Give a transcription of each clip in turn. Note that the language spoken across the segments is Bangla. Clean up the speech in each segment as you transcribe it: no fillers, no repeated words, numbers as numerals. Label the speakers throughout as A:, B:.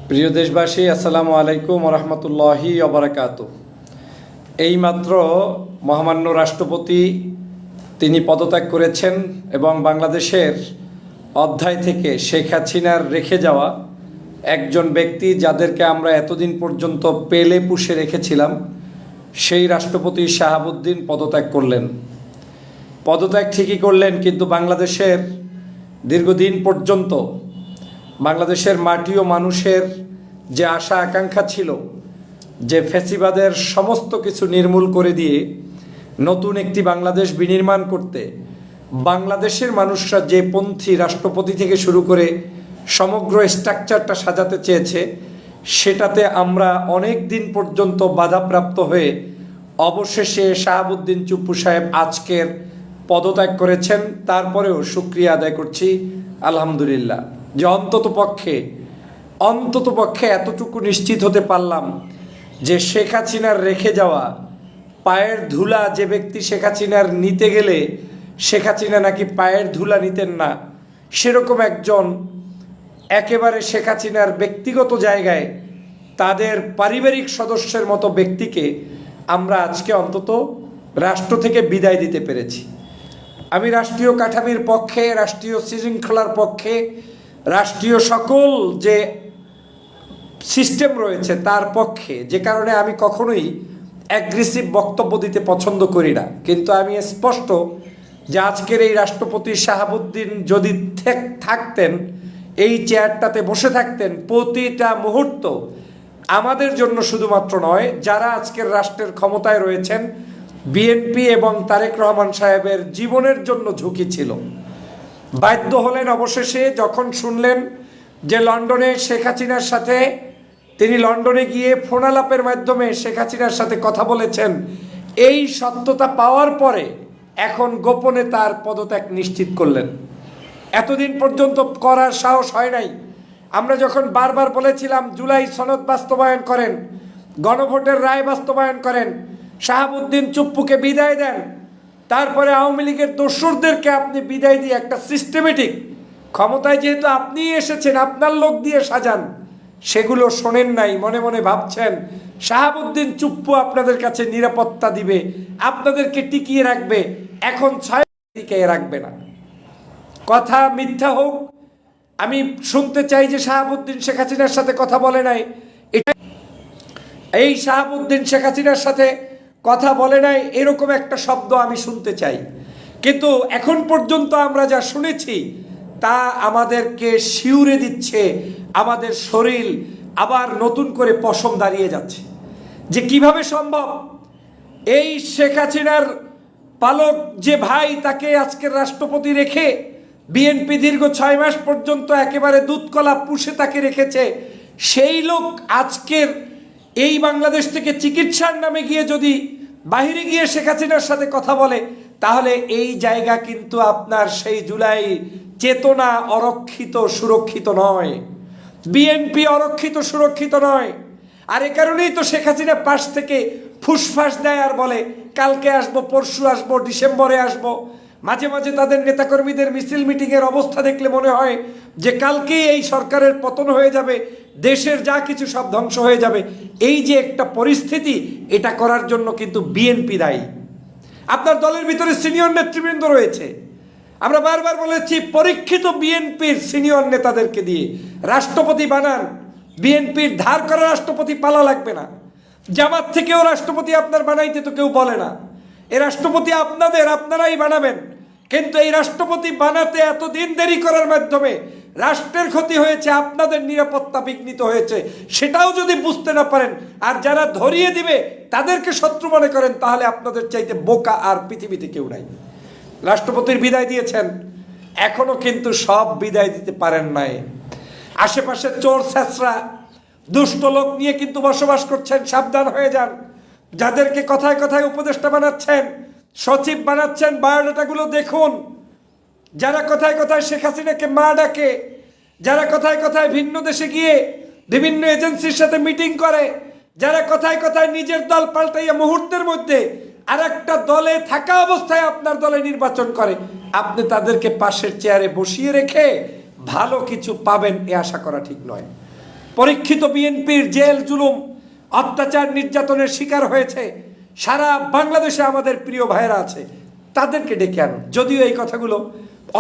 A: প্রিয় দেশবাসী, আসসালামু আলাইকুম রহমতুল্লাহি ওবারাকাতুহু। এইমাত্র মহামান্য রাষ্ট্রপতি তিনি পদত্যাগ করেছেন এবং বাংলাদেশের অধ্যায় থেকে শেখ হাসিনার রেখে যাওয়া একজন ব্যক্তি, যাদেরকে আমরা এতদিন পর্যন্ত পেলে পুষে রেখেছিলাম, সেই রাষ্ট্রপতি শাহাবুদ্দিন পদত্যাগ করলেন। পদত্যাগ ঠিকই করলেন, কিন্তু বাংলাদেশের দীর্ঘদিন পর্যন্ত বাংলাদেশের মাটি ও মানুষের যে আশা আকাঙ্ক্ষা ছিল যে ফ্যাসিবাদের সমস্ত কিছু নির্মূল করে দিয়ে নতুন একটি বাংলাদেশ বিনির্মাণ করতে বাংলাদেশের মানুষরা যে পন্থী রাষ্ট্রপতি থেকে শুরু করে সমগ্র স্ট্রাকচারটা সাজাতে চেয়েছে, সেটাতে আমরা অনেক দিন পর্যন্ত বাধাপ্রাপ্ত হয়ে অবশেষে শাহাবুদ্দিন চুপ্পু সাহেব আজকের পদত্যাগ করেছেন। তারপরেও শুকরিয়া আদায় করছি আলহামদুলিল্লাহ যে অন্তত পক্ষে এতটুকু নিশ্চিত হতে পারলাম যে শেখ হাসিনার রেখে যাওয়া পায়ের ধুলা, যে ব্যক্তি শেখ হাসিনার নিতে গেলে শেখ হাসিনা নাকি পায়ের ধুলা নিতেন না, সেরকম একজন একেবারে শেখ হাসিনার ব্যক্তিগত জায়গায় তাদের পারিবারিক সদস্যের মতো ব্যক্তিকে আমরা আজকে অন্তত রাষ্ট্র থেকে বিদায় দিতে পেরেছি। আমি রাষ্ট্রীয় কাঠামির পক্ষে, রাষ্ট্রীয় শৃঙ্খলার পক্ষে, রাষ্ট্রীয় সকল যে সিস্টেম রয়েছে তার পক্ষে, যে কারণে আমি কখনোই অ্যাগ্রেসিভ বক্তব্য দিতে পছন্দ করি না। কিন্তু আমি স্পষ্ট যে আজকের এই রাষ্ট্রপতি শাহাবুদ্দিন যদি থাকতেন, এই চেয়ারটাতে বসে থাকতেন, প্রতিটা মুহূর্ত আমাদের জন্য শুধুমাত্র নয়, যারা আজকের রাষ্ট্রের ক্ষমতায় রয়েছেন, বিএনপি এবং তারেক রহমান সাহেবের জীবনের জন্য ঝুঁকি ছিল। বাধ্য হলেন অবশেষে যখন শুনলেন যে লন্ডনে শেখ হাসিনার সাথে তিনি লন্ডনে গিয়ে ফোনালাপের মাধ্যমে শেখ হাসিনার সাথে কথা বলেছেন। এই সত্যতা পাওয়ার পরে এখন গোপনে তার পদত্যাগ নিশ্চিত করলেন। এতদিন পর্যন্ত করার সাহস হয় নাই। আমরা যখন বারবার বলেছিলাম জুলাই সনদ বাস্তবায়ন করেন, গণভোটের রায় বাস্তবায়ন করেন, শাহাবুদ্দিন চুপ্পুকে বিদায় দেন, তারপরে আওয়ামী লীগের দোসরদেরকে আপনি বিদায় দিয়ে একটা সিস্টেমেটিক ক্ষমতায় যেহেতু আপনি এসেছেন, আপনার লোক দিয়ে সাজান, সেগুলো শোনেন নাই। মনে মনে ভাবছেন শাহাবুদ্দিন চুপ্পু আপনাদের কাছে নিরাপত্তা দিবে, আপনাদেরকে টিকিয়ে রাখবে। এখন 6 টিকিয়ে রাখবে না। কথা মিথ্যা হোক, আমি শুনতে চাই যে শাহাবুদ্দিন শেখ হাসিনার সাথে কথা বলে নাই। এই শাহাবুদ্দিন শেখ হাসিনার সাথে কথা বলে নাই এরকম একটা শব্দ আমি শুনতে চাই। কিন্তু এখন পর্যন্ত আমরা যা শুনেছি তা আমাদেরকে শিউরে দিচ্ছে, আমাদের শরীর আবার নতুন করে পশম দাঁড়িয়ে যাচ্ছে যে কিভাবে সম্ভব এই শেখ হাসিনার পালক যে ভাই, তাকে আজকের রাষ্ট্রপতি রেখে বিএনপি দীর্ঘ 6 মাস পর্যন্ত একেবারে দুধকলা পুষে তাকে রেখেছে, সেই লোক আজকের এই বাংলাদেশ থেকে চিকিৎসার নামে গিয়ে যদি বাহিরে গিয়ে শেখ হাসিনার সাথে কথা বলে, তাহলে এই জায়গা কিন্তু আপনার সেই জুলাই চেতনা অরক্ষিত সুরক্ষিত নয়, বিএনপি অরক্ষিত সুরক্ষিত নয়। আর এ কারণেই তো শেখ হাসিনা পাশ থেকে ফুসফাস দেয় আর বলে কালকে আসবো, পরশু আসবো, ডিসেম্বরে আসবো। মাঝে মাঝে তাদের নেতাকর্মীদের মিছিল মিটিংয়ের অবস্থা দেখলে মনে হয় যে কালকেই এই সরকারের পতন হয়ে যাবে, দেশের যা কিছু সব ধ্বংস হয়ে যাবে। এই যে একটা পরিস্থিতি, এটা করার জন্য কিন্তু বিএনপি দায়ী। আপনার দলের ভিতরে সিনিয়র নেতৃবৃন্দ রয়েছে, আমরা বারবার বলেছি পরীক্ষিত বিএনপির সিনিয়র নেতাদেরকে দিয়ে রাষ্ট্রপতি বানান। বিএনপির ধার করা রাষ্ট্রপতি পালা লাগবে না। জামাত থেকেও রাষ্ট্রপতি আপনার বানাইতে তো কেউ বলে না। এই রাষ্ট্রপতি আপনারাই বানাবেন। কিন্তু এই রাষ্ট্রপতি বানাতে এতদিন দেরি করার মাধ্যমে রাষ্ট্রের ক্ষতি হয়েছে, আপনাদের নিরাপত্তা বিঘ্নিত হয়েছে, সেটাও যদি বুঝতে না পারেন আর যারা ধরিয়ে দিবে তাদেরকে শত্রু মনে করেন, তাহলে আপনাদের চাইতে বোকা আর পৃথিবীতে কেউ নাই। রাষ্ট্রপতির বিদায় দিয়েছেন, এখনো কিন্তু সব বিদায় দিতে পারেন নাই। আশেপাশে চোর ছেঁচড়া দুষ্ট লোক নিয়ে কিন্তু বসবাস করছেন, সাবধান হয়ে যান। যাদেরকে কথায় কথায় উপদেষ্টা বানাচ্ছেন, সচিব বানাচ্ছেন, বায়োডাটাগুলো দেখুন। যারা কথায় কথায় শেখ হাসিনাকে মা ডাকে, যারা কথায় কথায় ভিন্ন দেশে গিয়ে বিভিন্ন এজেন্সির সাথে মিটিং করে, যারা কথায় কথায় নিজের দল পাল্টাইয়া মুহূর্তের মধ্যে আর একটা দলে থাকা অবস্থায় আপনার দলে নির্বাচন করে, আপনি তাদেরকে পাশের চেয়ারে বসিয়ে রেখে ভালো কিছু পাবেন এ আশা করা ঠিক নয়। পরীক্ষিত বিএনপির জেল জুলুম অত্যাচার নির্যাতনের শিকার হয়েছে সারা বাংলাদেশে আমাদের প্রিয় ভাইয়েরা আছে, তাদেরকে ডেকে আনুন। যদিও এই কথাগুলো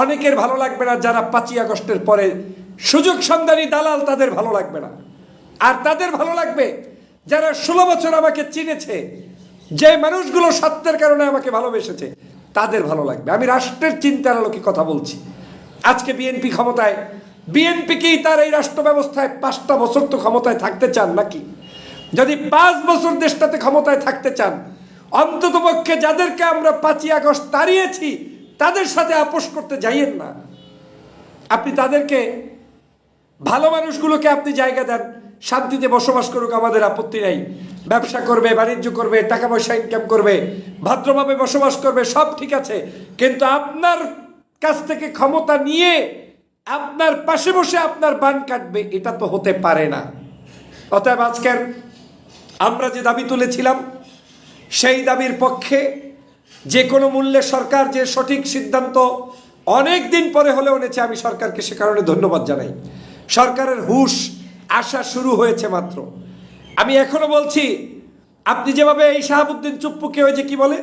A: অনেকের ভালো লাগবে না, যারা 5ই আগস্টের পরে সুযোগ সন্ধানী দালাল তাদের ভালো লাগবে না, আর তাদের ভালো লাগবে যারা 16 বছর আমাকে চিনেছে, যে মানুষগুলো সত্যের কারণে আমাকে ভালোবেসেছে, তাদের ভালো লাগবে। আমি রাষ্ট্রের চিন্তার আলোকে কথা বলছি। আজকে বিএনপি ক্ষমতায়, বিএনপি কি তার এই রাষ্ট্র ব্যবস্থায় 5টা বছর তো ক্ষমতায় থাকতে চান নাকি? যদি 5 বছর দেশটাতে ক্ষমতায় থাকতে চান, অন্ততপক্ষে যাদেরকে আমরা 5ই আগস্ট তাড়িয়েছি তাদের সাথে আপোষ করতে যাইয়েন না। আপনি তাদেরকে, ভালো মানুষগুলোকে আপনি জায়গা দেন, শান্তিতে বসবাস করুক, আমাদের আপত্তি নাই। ব্যবসা করবে, বাণিজ্য করবে, টাকা পয়সা ইনকাম করবে, ভদ্রভাবে বসবাস করবে, সব ঠিক আছে। কিন্তু আপনার কাছ থেকে ক্ষমতা নিয়ে আপনার পাশে বসে আপনার বান কাটবে, এটা তো হতে পারে না। অতএব আজকের আমরা যে দাবি তুলেছিলাম সেই দাবির পক্ষে যে কোনো মূল্যে সরকার যে সঠিক সিদ্ধান্ত অনেক দিন পরে হলেও নিয়েছে, আমি সরকারকে সে কারণে ধন্যবাদ জানাই। সরকারের হুঁশ আসা শুরু হয়েছে মাত্র। আমি এখনো বলছি, আপনি যেভাবে এই শাহাবুদ্দিন চুপ্পুকে ওই যে কি বলে,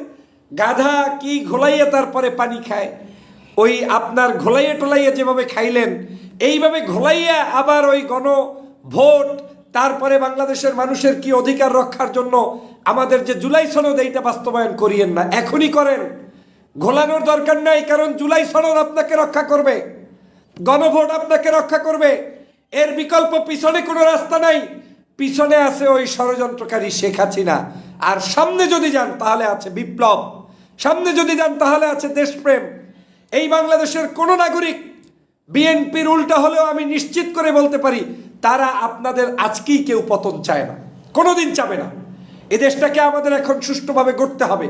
A: গাধা কি ঘোলাইয়া তারপরে পানি খায়, ওই আপনার ঘোলাইয়া টোলাইয়া যেভাবে খাইলেন, এইভাবে ঘোলাইয়া আবার ওই গণভোট, তারপরে বাংলাদেশের মানুষের কি অধিকার রক্ষার জন্য আমাদের যে জুলাই সনদ, এইটা বাস্তবায়ন করিয়েন না, এখনই করেন। ঘোলানোর দরকার নাই, কারণ জুলাই সনদ আপনাকে রক্ষা করবে, গণভোট আপনাকে রক্ষা করবে। এর বিকল্প পিছনে কোনো রাস্তা নাই। পিছনে আছে ওই ষড়যন্ত্রকারী শেখ হাসিনা, আর সামনে যদি যান তাহলে আছে বিপ্লব, সামনে যদি যান তাহলে আছে দেশপ্রেম। এই বাংলাদেশের কোনো নাগরিক বিএনপির উল্টা হলেও আমি নিশ্চিত করে বলতে পারি, তারা আপনাদের আজকেই কেউ পতন চায় না, কোনোদিন চাবে না। এ দেশটাকে আমাদের এখন সুষ্ঠুভাবে গড়তে হবে।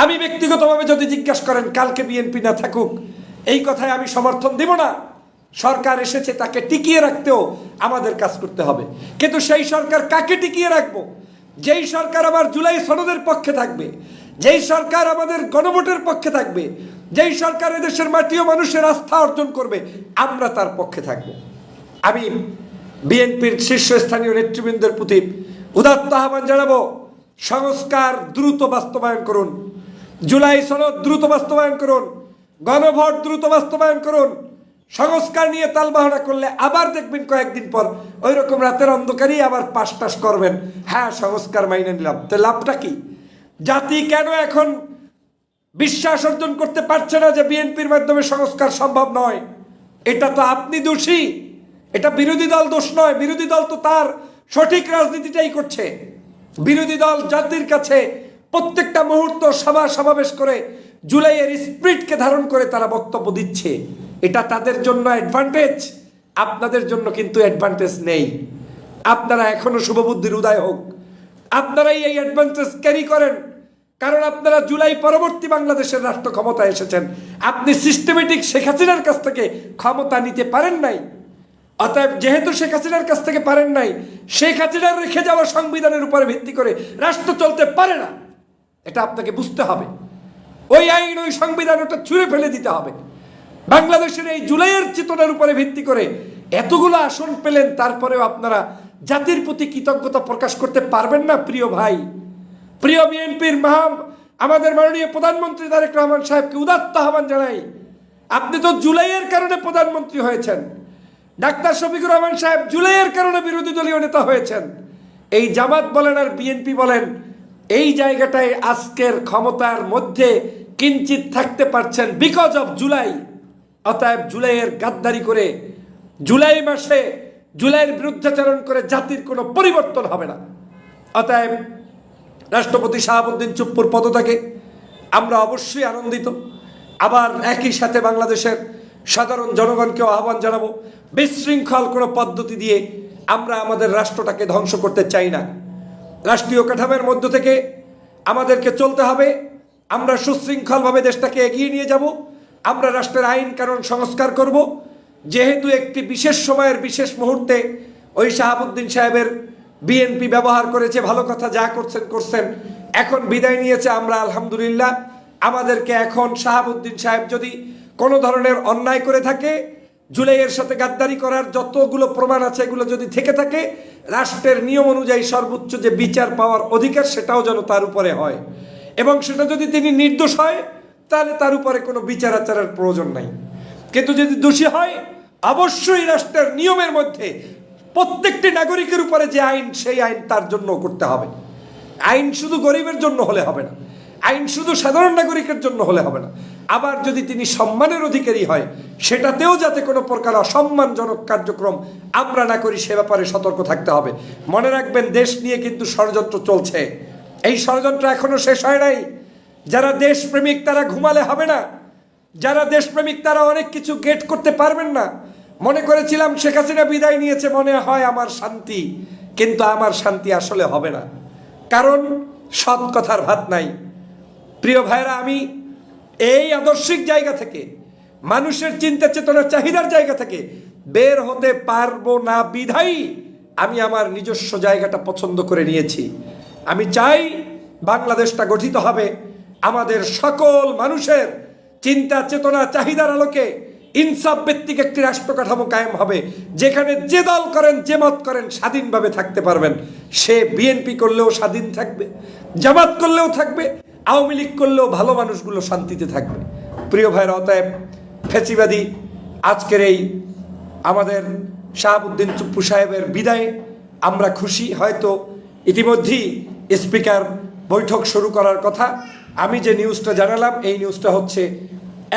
A: আমি ব্যক্তিগতভাবে যদি জিজ্ঞাসা করেন কালকে বিএনপি না থাকুক, এই কথায় আমি সমর্থন দিব না। সরকার এসেছে, তাকে টিকিয়ে রাখতেও আমাদের কাজ করতে হবে। কিন্তু সেই সরকার কাকে টিকিয়ে রাখবো? যেই সরকার আবার জুলাই সনদের পক্ষে থাকবে, যেই সরকার আমাদের গণভোটের পক্ষে থাকবে, যেই সরকার এদেশের মাটি ও মানুষের আস্থা অর্জন করবে, আমরা তার পক্ষে থাকব। আমি বিএনপির শীর্ষস্থানীয় নেতৃবৃন্দের প্রতি উদাত্ত আহ্বান জানাবো, সংস্কার দ্রুত বাস্তবায়ন করুন, জুলাই সনদ দ্রুত বাস্তবায়ন করুন, গণভোট দ্রুত বাস্তবায়ন করুন। সংস্কার নিয়ে তালবাহানা করলে আবার দেখবেন কয়েকদিন পর ওই রকম রাতের অন্ধকারেই আবার পাশ টাস করবেন, হ্যাঁ সংস্কার মাইনে নিলাম। তো লাভটা কি? জাতি কেন এখন বিশ্বাস অর্জন করতে পারছে না যে বিএনপির মাধ্যমে সংস্কার সম্ভব নয়? এটা তো আপনি দোষী, এটা বিরোধী দল দোষ নয়। বিরোধী দল তো তার সঠিক রাজনীতিটাই করছে। বিরোধী দল জাতির কাছে প্রত্যেকটা মুহূর্ত সভা সমাবেশ করে জুলাইয়ের স্পিরিটকে ধারণ করে তারা বক্তব্য দিচ্ছে, এটা তাদের জন্য অ্যাডভান্টেজ। আপনাদের জন্য কিন্তু অ্যাডভান্টেজ নেই। আপনারা এখনো শুভবুদ্ধির উদয় হোক, আপনারাই এই অ্যাডভান্টেজ ক্যারি করেন, কারণ আপনারা জুলাই পরবর্তী বাংলাদেশের রাষ্ট্র ক্ষমতায় এসেছেন। আপনি সিস্টেমেটিক শেখ হাসিনার কাছ থেকে ক্ষমতা নিতে পারেন নাই। অতএব যেহেতু শেখ হাসিনার কাছ থেকে পারেন নাই, শেখ হাসিনার রেখে যাওয়া সংবিধানের উপরে ভিত্তি করে রাষ্ট্র চলতে পারে না, এটা আপনাকে বুঝতে হবে। ওই আইন, ওই সংবিধান, ওটা ছুঁড়ে ফেলে দিতে হবে। বাংলাদেশের এই জুলাইয়ের চেতনার উপরে ভিত্তি করে এতগুলো আসন পেলেন, তারপরেও আপনারা জাতির প্রতি কৃতজ্ঞতা প্রকাশ করতে পারবেন না। প্রিয় ভাই, প্রিয় বিএনপির আমাদের মাননীয় প্রধানমন্ত্রী তারেক রহমান সাহেবকে উদাত্ত আহ্বান জানাই। আপনি তো জুলাইয়ের কারণে প্রধানমন্ত্রী হয়েছেন, ডাক্তার শফিকুর রহমান সাহেব জুলাইয়ের কারণে বিরোধী দলীয় নেতা হয়েছেন। এই জামাত বলেন আর বিএনপি বলেন, এই জায়গাটায় আজকের ক্ষমতার মধ্যে কিঞ্চিত থাকতে পারছেন বিকজ অফ জুলাই। অতএব জুলাইয়ের গাদ্দারি করে, জুলাই মাসে জুলাইয়ের বিরুদ্ধাচরণ করে জাতির কোনো পরিবর্তন হবে না। অতএব রাষ্ট্রপতি শাহাবুদ্দিন চুপ্পুর পদত্যাগে আমরা অবশ্যই আনন্দিত। আবার একই সাথে বাংলাদেশের সাধারণ জনগণকেও আহ্বান জানাবো, বিশৃঙ্খল কোনো পদ্ধতি দিয়ে আমরা আমাদের রাষ্ট্রটাকে ধ্বংস করতে চাই না। রাষ্ট্রীয় কাঠামোর মধ্য থেকে আমাদেরকে চলতে হবে। আমরা সুশৃঙ্খলভাবে দেশটাকে এগিয়ে নিয়ে যাব। আমরা রাষ্ট্রের আইন কানুন সংস্কার করব। যেহেতু একটি বিশেষ সময়ের বিশেষ মুহূর্তে ওই শাহাবুদ্দিন সাহেবের বিএনপি ব্যবহার করেছে, ভালো কথা, যা করছেন করছেন, এখন বিদায় নিয়েছে, আমরা আলহামদুলিল্লাহ। আমাদেরকে এখন শাহাবুদ্দিন সাহেব যদি কোনো ধরনের অন্যায় করে থাকে, জুলাইয়ের সাথে গাদ্দারি করার যতগুলো প্রমাণ আছে এগুলো যদি থেকে থাকে, রাষ্ট্রের নিয়ম অনুযায়ী সর্বোচ্চ যে বিচার পাওয়ার অধিকার সেটাও যেন তার উপরে হয়, এবং সেটা যদি তিনি নির্দোষ হয় তাহলে তার উপরে কোনো বিচার আচারের প্রয়োজন নাই। কিন্তু যদি দোষী হয়, অবশ্যই রাষ্ট্রের নিয়মের মধ্যে প্রত্যেকটি নাগরিকের উপরে যে আইন, সেই আইন তার জন্য করতে হবে। আইন শুধু গরিবের জন্য হলে হবে না, আইন শুধু সাধারণ নাগরিকের জন্য হলে হবে না। আবার যদি তিনি সম্মানের অধিকারী হয়, সেটাতেও যাতে কোনো প্রকার অসম্মানজনক কার্যক্রম আমরা না করি, সে ব্যাপারে সতর্ক থাকতে হবে। মনে রাখবেন, দেশ নিয়ে কিন্তু ষড়যন্ত্র চলছে। এই ষড়যন্ত্র এখনো শেষ হয় নাই। যারা দেশপ্রেমিক তারা ঘুমালে হবে না, যারা দেশপ্রেমিক তারা অনেক কিছু গেট করতে পারবেন না। মনে করেছিলাম শেখ হাসিনা বিদায় নিয়েছে, মনে হয় আমার শান্তি, কিন্তু আমার শান্তি আসলে হবে না, কারণ সৎ কথার ভাত নাই। প্রিয় ভাইরা, আমি এই আদর্শিক জায়গা থেকে, মানুষের চিন্তা চেতনার চাহিদার জায়গা থেকে বের হতে পারবো না বিধায়ী আমি আমার নিজস্ব জায়গাটা পছন্দ করে নিয়েছি। আমি চাই বাংলাদেশটা গঠিত হবে আমাদের সকল মানুষের চিন্তা চেতনা চাহিদার আলোকে ইনসাফ ভিত্তিক একটি রাষ্ট্র কাঠামো কায়েম হবে, যেখানে যে দল করেন, যে মত করেন, স্বাধীনভাবে থাকতে পারবেন। সে বিএনপি করলেও স্বাধীন থাকবে, জামাত করলেও থাকবে, আওয়ামী লীগ করলেও ভালো মানুষগুলো শান্তিতে থাকবে। প্রিয় ভাইরা, অতএব ফেসিবাদী আজকের এই আমাদের শাহাবুদ্দিন চুপ্পু সাহেবের বিদায়ে আমরা খুশি। হয়তো ইতিমধ্যেই স্পিকার বৈঠক শুরু করার কথা। আমি যে নিউজটা জানালাম, এই নিউজটা হচ্ছে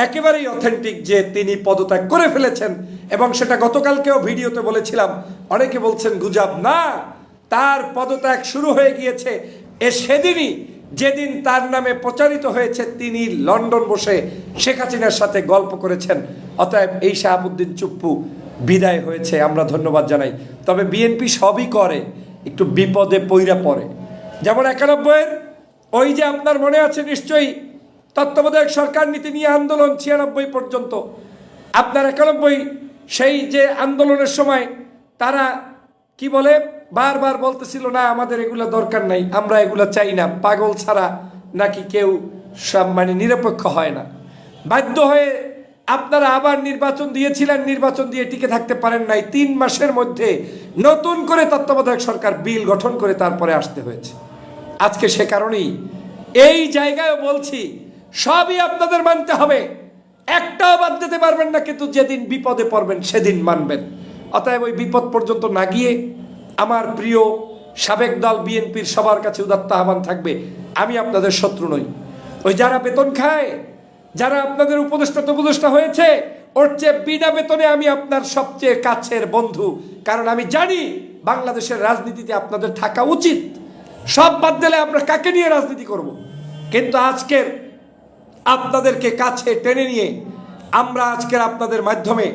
A: একেবারেই অথেন্টিক, যে তিনি পদত্যাগ করে ফেলেছেন, এবং সেটা গতকালকেও ভিডিওতে বলেছিলাম। অনেকে বলছেন গুজব, না, তার পদত্যাগ শুরু হয়ে গিয়েছে সেদিনই যেদিন তার নামে প্রচারিত হয়েছে তিনি লন্ডন বসে শেখ হাসিনার সাথে গল্প করেছেন। অতএব এই শাহাবুদ্দিন চুপ্পু বিদায় হয়েছে, আমরা ধন্যবাদ জানাই। তবে বিএনপি সবই করে, একটু বিপদে পইরা পড়ে। যেমন 91-এর ওই যে আপনার মনে আছে নিশ্চয়ই, তত্ত্বাবধায়ক সরকার নীতি নিয়ে আন্দোলন 96 পর্যন্ত। আপনার 91 সেই যে আন্দোলনের সময় তারা কি বলে, বারবার বলতেছিল, না আমাদের এগুলো দরকার নাই, আমরা এগুলো চাই না, পাগল ছাড়া নাকি কেউ সব মানে নিরপেক্ষ হয় না। বাধ্য হয়ে আপনারা আবার নির্বাচন দিয়েছিলেন, নির্বাচন দিয়ে টিকে থাকতে পারেন নাই। 3 মাসের মধ্যে নতুন করে তত্ত্বাবধায়ক সরকার বিল গঠন করে তারপরে আসতে হয়েছে। আজকে সে কারণেই এই জায়গায় বলছি, সবই আপনাদের মানতে হবে, একটাও বাদ দিতে পারবেন না, কিন্তু যেদিন বিপদে পড়বেন সেদিন মানবেন। অতএব ওই বিপদ পর্যন্ত না গিয়ে আমার প্রিয় সাবেক দল বিএনপির সবার কাছে উদাত্ত আহ্বান থাকবে, আমি আপনাদের শত্রু নই। ওই যারা বেতন খায়, যারা আপনাদের উপদেষ্টা হয়েছে, ওর চেয়ে বিনা বেতনে আমি আপনার সবচেয়ে কাছের বন্ধু, কারণ আমি জানি বাংলাদেশের রাজনীতিতে আপনাদের থাকা উচিত। সব বাদ দিলে আমরা কাকে নিয়ে রাজনীতি করব? কিন্তু আজকের আপনাদেরকে কাছে টেনে নিয়ে আমরা আজকের আপনাদের মাধ্যমে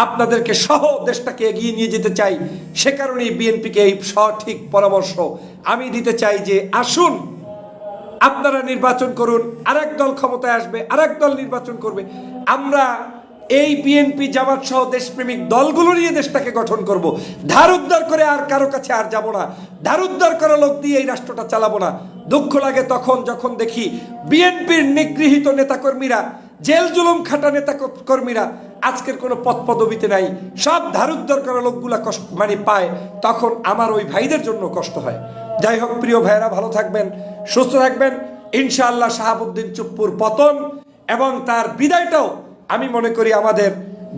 A: আপনাদেরকে সহ দেশটাকে এগিয়ে নিয়ে যেতে চাই। সে কারণেই বিএনপিকে এই সঠিক পরামর্শ আমি দিতে চাই যে আসুন, আপনারা নির্বাচন করুন, আরেক দল ক্ষমতায় আসবে, আরেক দল নির্বাচন করবে, আমরা এই বিএনপি জামাত সহ দেশপ্রেমিক দলগুলো নিয়ে দেশটাকে গঠন করব। ধার উদ্ধার করে আর কারো কাছে আর যাব না, ধার উদ্ধার করা লোক দিয়ে এই রাষ্ট্রটা চালাবো না। দুঃখ লাগে তখন যখন দেখি বিএনপির নিগৃহীত নেতাকর্মীরা, জেল জুলুম খাটা নেতা কর্মীরা আজকের কোনো পদ পদবিতে নাই, সব ধার উদ্ধার করা লোকগুলা কষ্ট মানে পায়, তখন আমার ওই ভাইদের জন্য কষ্ট হয়। যাই হোক প্রিয় ভাইয়েরা, ভালো থাকবেন, সুস্থ থাকবেন। ইনশাআল্লাহ শাহাবুদ্দিন চুপ্পুর পতন এবং তার বিদায়টাও আমি মনে করি আমাদের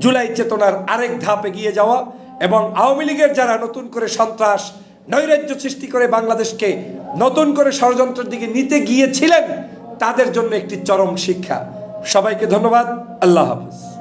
A: জুলাই চেতনার আরেক ধাপ এগিয়ে যাওয়া, এবং আওয়ামী লীগের যারা নতুন করে সন্ত্রাস নৈরাজ্য সৃষ্টি করে বাংলাদেশকে নতুন করে ষড়যন্ত্রের দিকে নিতে গিয়েছিলেন, তাদের জন্য একটি চরম শিক্ষা। সবাইকে ধন্যবাদ। আল্লাহ হাফেজ।